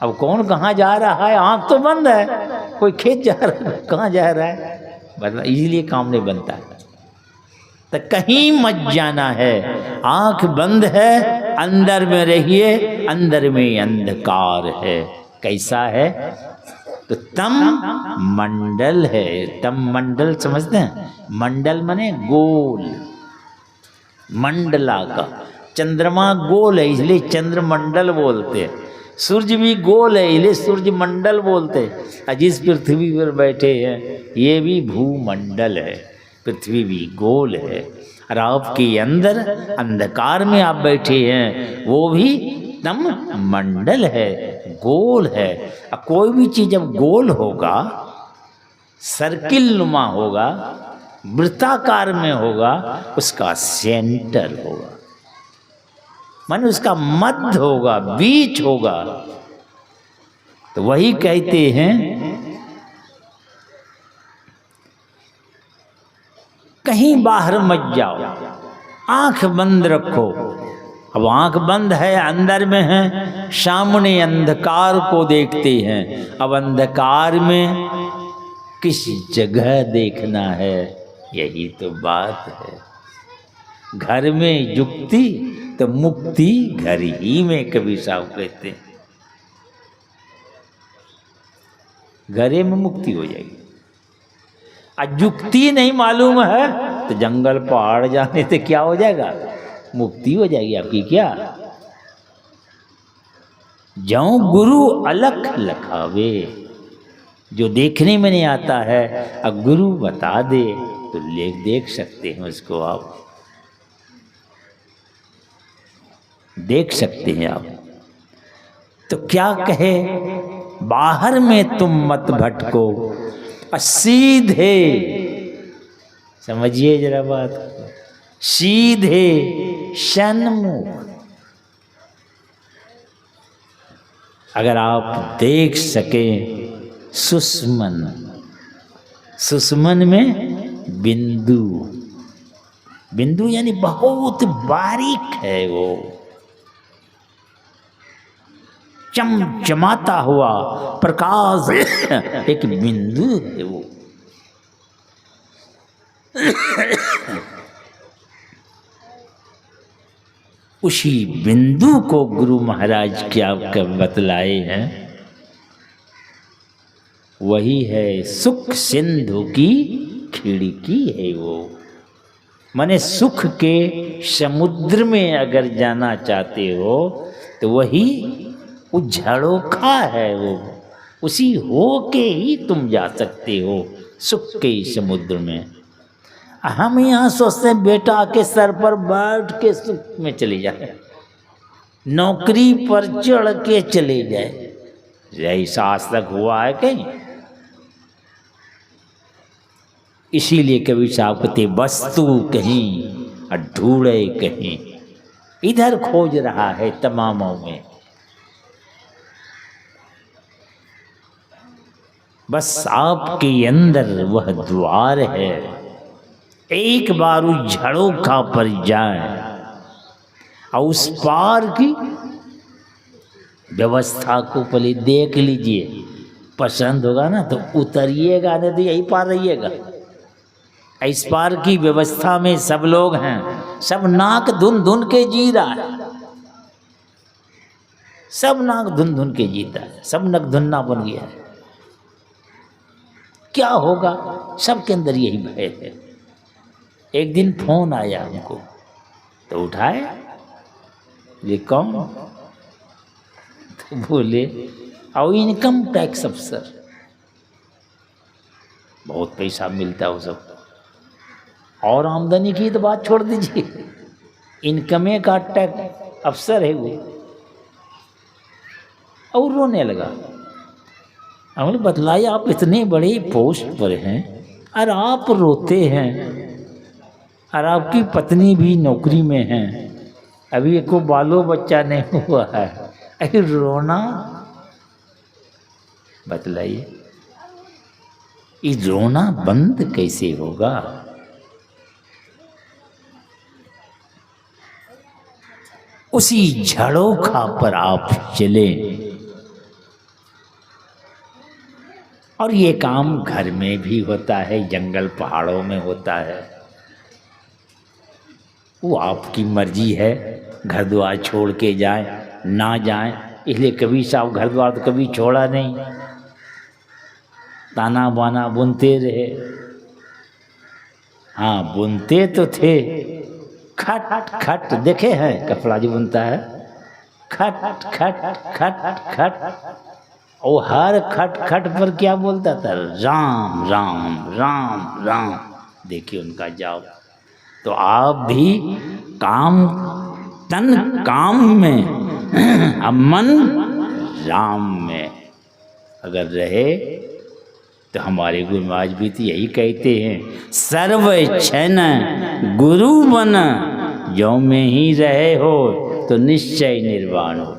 अब कौन कहाँ जा रहा है, आँख तो बंद है, कोई खेत जा रहा है, कहाँ जा रहा है, बता, इसीलिए काम नहीं बनता है। तो कहीं मत जाना है, आँख बंद है, अंदर में रहिए, अंदर में अंधकार है। कैसा है? तो तम मंडल है। तम मंडल समझते हैं? मंडल माने गोल, मंडला का। चंद्रमा गोल है इसलिए चंद्रमंडल बोलते हैं, सूर्य भी गोल है इसलिए सूर्य मंडल बोलते हैं। जिस पृथ्वी पर बैठे हैं ये भी भूमंडल है, पृथ्वी भी गोल है। और आपके अंदर अंधकार में आप बैठे हैं वो भी तम मंडल है, गोल है। अब कोई भी चीज जब गोल होगा, सर्किल नुमा होगा, वृत्ताकार में होगा, उसका सेंटर होगा, माने उसका मध्य होगा, बीच होगा। तो वही कहते हैं कहीं बाहर मत जाओ, आंख बंद रखो। अब आंख बंद है, अंदर में है, सामने अंधकार को देखते हैं। अब अंधकार में किस जगह देखना है, यही तो बात है। घर में युक्ति तो मुक्ति घर ही में, कबीर साहब कहते हैं। घरे में मुक्ति हो जाएगी। आज युक्ति नहीं मालूम है तो जंगल पहाड़ जाने से क्या हो जाएगा, मुक्ति हो जाएगी आपकी। क्या जाऊं गुरु अलख लखावे, जो देखने में नहीं आता है अब गुरु बता दे तो देख सकते हैं उसको, आप देख सकते हैं आप। तो क्या कहे, बाहर में तुम मत भटको, सीधे समझिए जरा बात, सीधे सन्मुख। अगर आप देख सकें सुषमन, सुषमन में बिंदु, बिंदु यानी बहुत बारीक है वो, चमचमाता हुआ प्रकाश एक बिंदु है वो। उसी बिंदु को गुरु महाराज क्या बतलाए हैं, वही है सुख सिंधु की खिड़की है वो। माने सुख के समुद्र में अगर जाना चाहते हो तो वही झरोखा है वो, उसी हो के ही तुम जा सकते हो सुख के समुद्र में। हम यहाँ सोचते हैं बेटा के सर पर बैठ के सुख में चले जाए, नौकरी पर चढ़ के चले जाए, ऐसा आज तक हुआ है कहीं? इसीलिए कबीर साहब कहते वस्तु कहीं और ढूंढे कहीं, इधर खोज रहा है तमामों में। बस आपके अंदर वह द्वार है, एक बार उस झरोखा पर जाए और उस पार की व्यवस्था को पहले देख लीजिए, पसंद होगा ना तो उतरिएगा, नहीं तो यही पार रहिएगा। इस पार की व्यवस्था में सब लोग हैं, सब नाक धुन धुन के जी रहा है, सब नाक धुन धुन के जीता है, सब नक धुन्ना बन गया है। क्या होगा, सबके अंदर यही भय है। एक दिन फोन आया हमको तो उठाए, ये कौन? तो बोले और इनकम टैक्स अफसर, बहुत पैसा मिलता है वो सब, और आमदनी की तो बात छोड़ दीजिए, इनकमे का टैक्स अफसर है वो। और रोने लगा। हमने बतलाया आप इतने बड़े पोस्ट पर हैं और आप रोते हैं, और आपकी पत्नी भी नौकरी में है, अभी एको बालो बच्चा नहीं हुआ है, अरे रोना, बतलाइए ये रोना बंद कैसे होगा? उसी झरोखा पर आप चले, और ये काम घर में भी होता है, जंगल पहाड़ों में होता है। वो आपकी मर्जी है, घर द्वार छोड़ के जाएं ना जाएं। इसलिए कभी साहब घर द्वार तो कभी छोड़ा नहीं, ताना बाना बुनते रहे। हाँ बुनते तो थे, खट खट देखे हैं कपड़ा जो बुनता है, खट खट खट खट, और हर खट खट पर क्या बोलता था, राम राम राम राम। देखिए उनका जाप। तो आप भी काम तन काम में अब मन राम में अगर रहे तो हमारे गुरु महाराज भी तो यही कहते हैं, सर्व क्षण गुरु बन, जो में ही रहे हो तो निश्चय निर्वाण हो,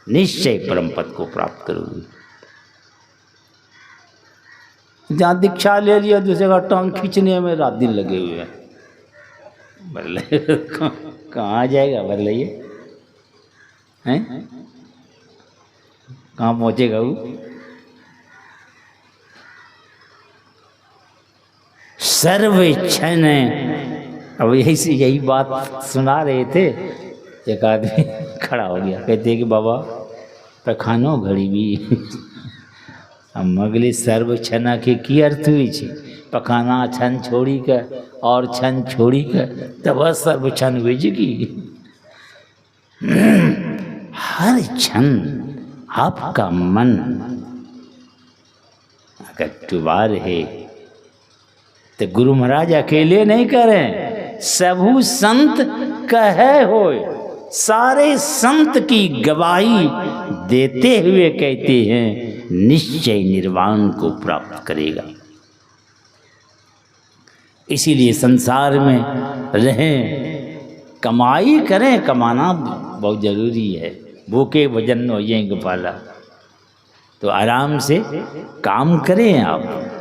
निश्चय परम पद को प्राप्त करोगे। जहाँ दीक्षा ले लिया दूसरे का टांग खींचने में रात दिन लगे हुए हैं, बरले कहाँ जाएगा, बरलाइए हैं कहाँ पहुँचेगा वो। सर्व क्षण, अब यही बात सुना रहे थे, एक आदमी खड़ा हो गया, कहते कि बाबा पखानो घड़ी भी हम अगले सर्व क्षण के अर्थ हुई छे, पखाना क्षण छोड़ी के और क्षण छोड़ी के तब सर्व क्षण वेजगी। हर क्षण आपका मन अगर डुबा रहे तो गुरु महाराज अकेले नहीं करें, सबू संत कहे होए, सारे संत की गवाही देते हुए कहते हैं निश्चय निर्वाण को प्राप्त करेगा। इसीलिए संसार में रहें, कमाई करें, कमाना बहुत जरूरी है, भूखे भजन हो ये गोपाला, तो आराम से काम करें आप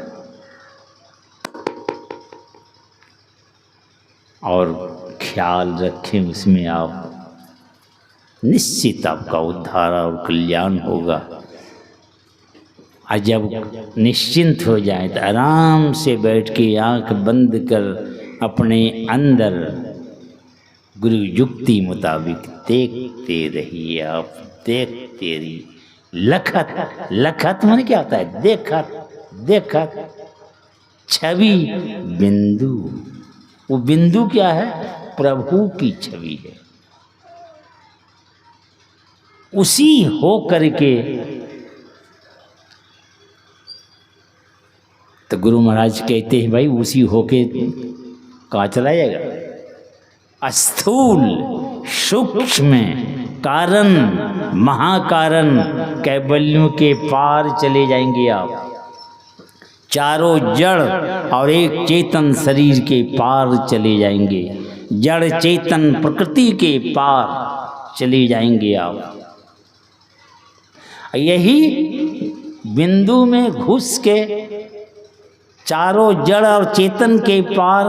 और ख्याल रखें उसमें, आप निश्चित आपका उद्धार और कल्याण होगा। और जब निश्चिंत हो जाए तो आराम से बैठ के आंख बंद कर अपने अंदर गुरु युक्ति मुताबिक देखते रहिए, आप देखते रहिए। लखत, लखत माने क्या होता है, देखत देखत, छवि बिंदु, वो बिंदु क्या है, प्रभु की छवि है, उसी हो करके। तो गुरु महाराज कहते हैं भाई उसी होके कहाँ चला जाएगा, स्थूल सूक्ष्म कारण महाकारण कैवल्यों के पार चले जाएंगे आप, चारों जड़ और एक चेतन शरीर के पार चले जाएंगे, जड़ चेतन प्रकृति के पार चले जाएंगे आप। यही बिंदु में घुस के चारों जड़ और चेतन के पार,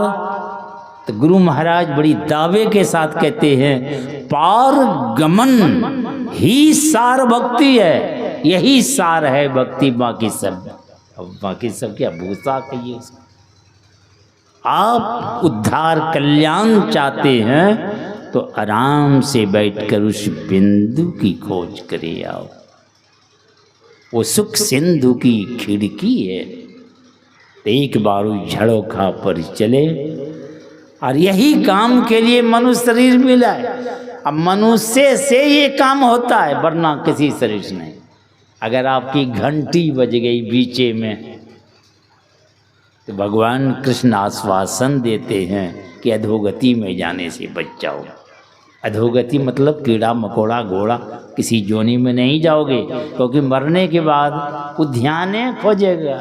तो गुरु महाराज बड़ी दावे के साथ कहते हैं पार गमन ही सार भक्ति है, यही सार है भक्ति, बाकी सब, अब बाकी सब क्या भूसा कहिए। आप उद्धार कल्याण चाहते हैं तो आराम से बैठकर उस बिंदु की खोज करें आप, वो सुख सिंधु की खिड़की है, एक बार उस झड़ोखा पर चले। और यही काम के लिए मनुष्य शरीर मिला है, अब मनुष्य से ये काम होता है, वरना किसी शरीर से नहीं। अगर आपकी घंटी बज गई बीचे में तो भगवान कृष्ण आश्वासन देते हैं कि अधोगति में जाने से बच जाओ। अधोगति मतलब कीड़ा मकोड़ा घोड़ा किसी जोनी में नहीं जाओगे, क्योंकि मरने के बाद वो ध्यान खोजेगा,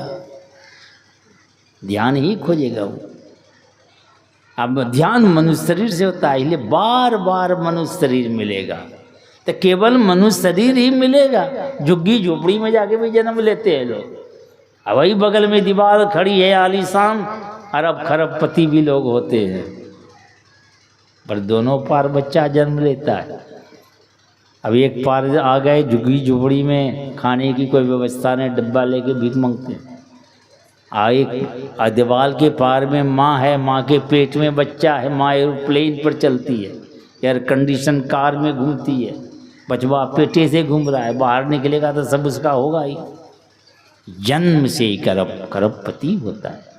ध्यान ही खोजेगा वो। अब ध्यान मनुष्य शरीर से होता है, इसलिए बार बार मनुष्य शरीर मिलेगा, तो केवल मनुष्य शरीर ही मिलेगा। झुग्गी झोपड़ी में जाके भी जन्म लेते हैं लोग, अब वही बगल में दीवार खड़ी है आलीशान, अरब खरबपति भी लोग होते हैं, पर दोनों पार बच्चा जन्म लेता है। अब एक पार आ गए झुग्गी झोपड़ी में, खाने की कोई व्यवस्था नहीं, डब्बा लेके भीख मांगते हैं, एक दीवार के पार में माँ है, माँ के पेट में बच्चा है, माँ एरोप्लेन पर चलती है, एयर कंडीशन कार में घूमती है, बचवा पेटे से घूम रहा है, बाहर निकलेगा तो सब उसका होगा ही। जन्म से ही करोड़पति होता है।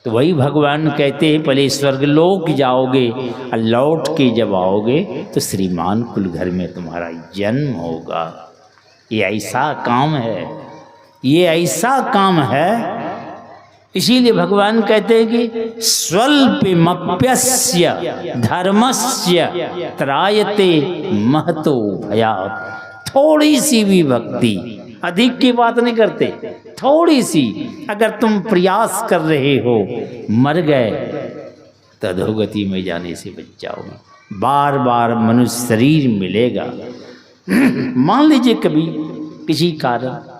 तो वही भगवान कहते हैं पहले स्वर्गलोक जाओगे और लौट के जब आओगे तो श्रीमान कुल घर में तुम्हारा जन्म होगा। ये ऐसा काम है, ये ऐसा काम है। इसीलिए भगवान कहते हैं कि स्वल्पमप्यस्य धर्मस्य त्रायते महतो भयात्। थोड़ी सी भी भक्ति, अधिक की बात नहीं करते, थोड़ी सी अगर तुम प्रयास कर रहे हो, मर गए तो अधोगति में जाने से बच जाओगे। बार बार मनुष्य शरीर मिलेगा। मान लीजिए कभी किसी कारण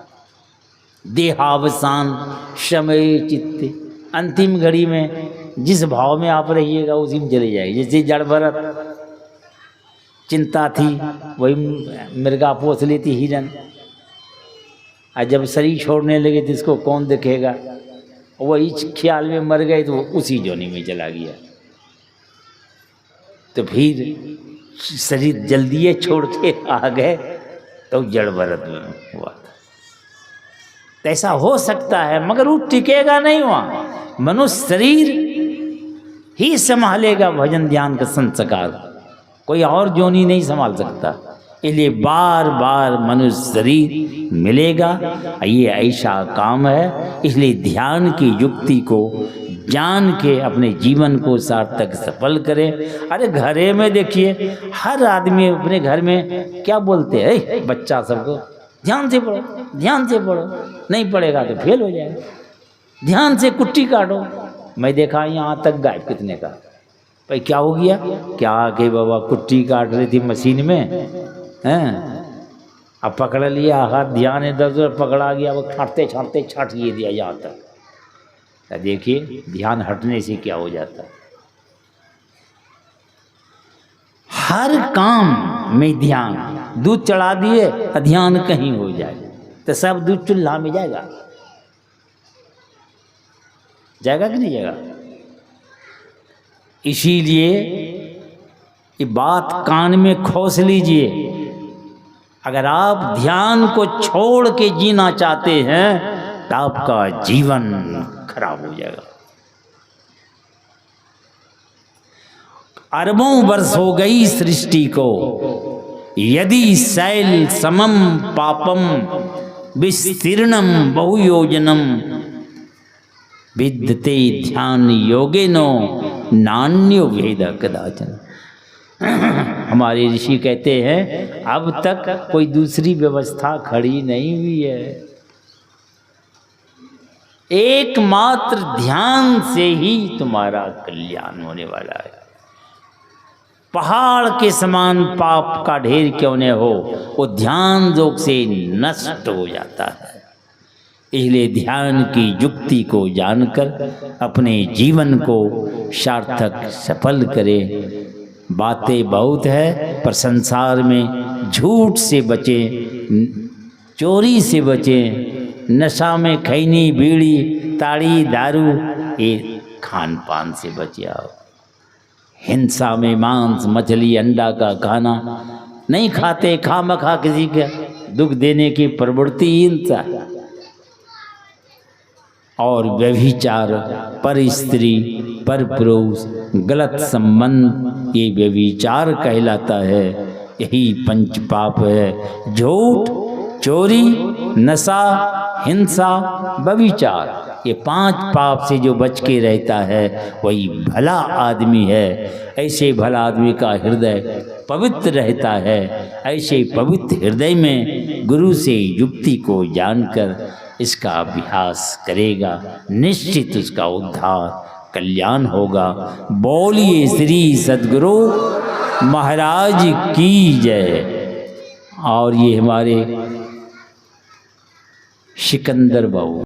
देहावसान समय चित्ते, अंतिम घड़ी में जिस भाव में आप रहिएगा उसी में चले जाएगी। जैसे जड़ भरत, चिंता थी वही मृगा पोस लेती हिरन, और जब शरीर छोड़ने लगे तो इसको कौन देखेगा, वही ख्याल में मर गए तो उसी जोनी में चला गया। तो फिर शरीर जल्दी छोड़ के आ गए तो जड़ भरत में हुआ। तो ऐसा हो सकता है, मगर वो टिकेगा नहीं वहाँ। मनुष्य शरीर ही संभालेगा भजन ध्यान का संस्कार, कोई और जोनी नहीं संभाल सकता। इसलिए बार बार मनुष्य शरीर मिलेगा, ये ऐसा काम है। इसलिए ध्यान की युक्ति को जान के अपने जीवन को सार्थक सफल करें। अरे घरे में देखिए, हर आदमी अपने घर में क्या बोलते हैं, बच्चा सबको ध्यान से पढ़ो, ध्यान से पढ़ो, नहीं पढ़ेगा तो फेल हो जाएगा, ध्यान से कुट्टी काटो। मैं देखा यहाँ तक गायब कितने का, भाई क्या हो गया, क्या के बाबा कुट्टी काट रही थी मशीन में, हैं अब पकड़ लिया हाथ, ध्यान इधर पकड़ा गया, वो छाटते छाटते छाट ये दिया यहाँ तक। देखिए ध्यान हटने से क्या हो जाता है। हर काम में ध्यान, दूध चढ़ा दिए ध्यान कहीं हो जाए तो सब दूध चूल्हा में जाएगा, जाएगा कि नहीं जाएगा। इसीलिए ये बात कान में खोस लीजिए, अगर आप ध्यान को छोड़ के जीना चाहते हैं तो आपका जीवन खराब हो जाएगा। अरबों वर्ष हो गई सृष्टि को, यदि शैल समम पापम विस्तीर्णम बहुयोजनम विद्यते ध्यान योगेनो नान्यो भेद कदाचन। हमारे ऋषि कहते हैं अब तक कोई दूसरी व्यवस्था खड़ी नहीं हुई है, एकमात्र ध्यान से ही तुम्हारा कल्याण होने वाला है। पहाड़ के समान पाप का ढेर क्यों न हो, वो ध्यान योग से नष्ट हो जाता है। इसलिए ध्यान की युक्ति को जानकर अपने जीवन को सार्थक सफल करें। बातें बहुत है पर संसार में झूठ से बचें, चोरी से बचें, नशा में खैनी बीड़ी ताड़ी दारू ये खान पान से बच जाओ। हिंसा में मांस मछली अंडा का खाना नहीं खाते, खामखा किसी का दुख देने की प्रवृत्ति हिंसा है। और व्यभिचार, पर स्त्री पर पुरुष गलत संबंध ये व्यभिचार कहलाता है। यही पंच पाप है, झूठ, चोरी, नशा, हिंसा, व्यभिचार। ये पांच पाप से जो बच के रहता है वही भला आदमी है। ऐसे भला आदमी का हृदय पवित्र रहता है। ऐसे पवित्र हृदय में गुरु से युक्ति को जानकर इसका अभ्यास करेगा, निश्चित उसका उद्धार कल्याण होगा। बोलिए श्री सद्गुरु महाराज की जय। और ये हमारे सिकंदर बाबू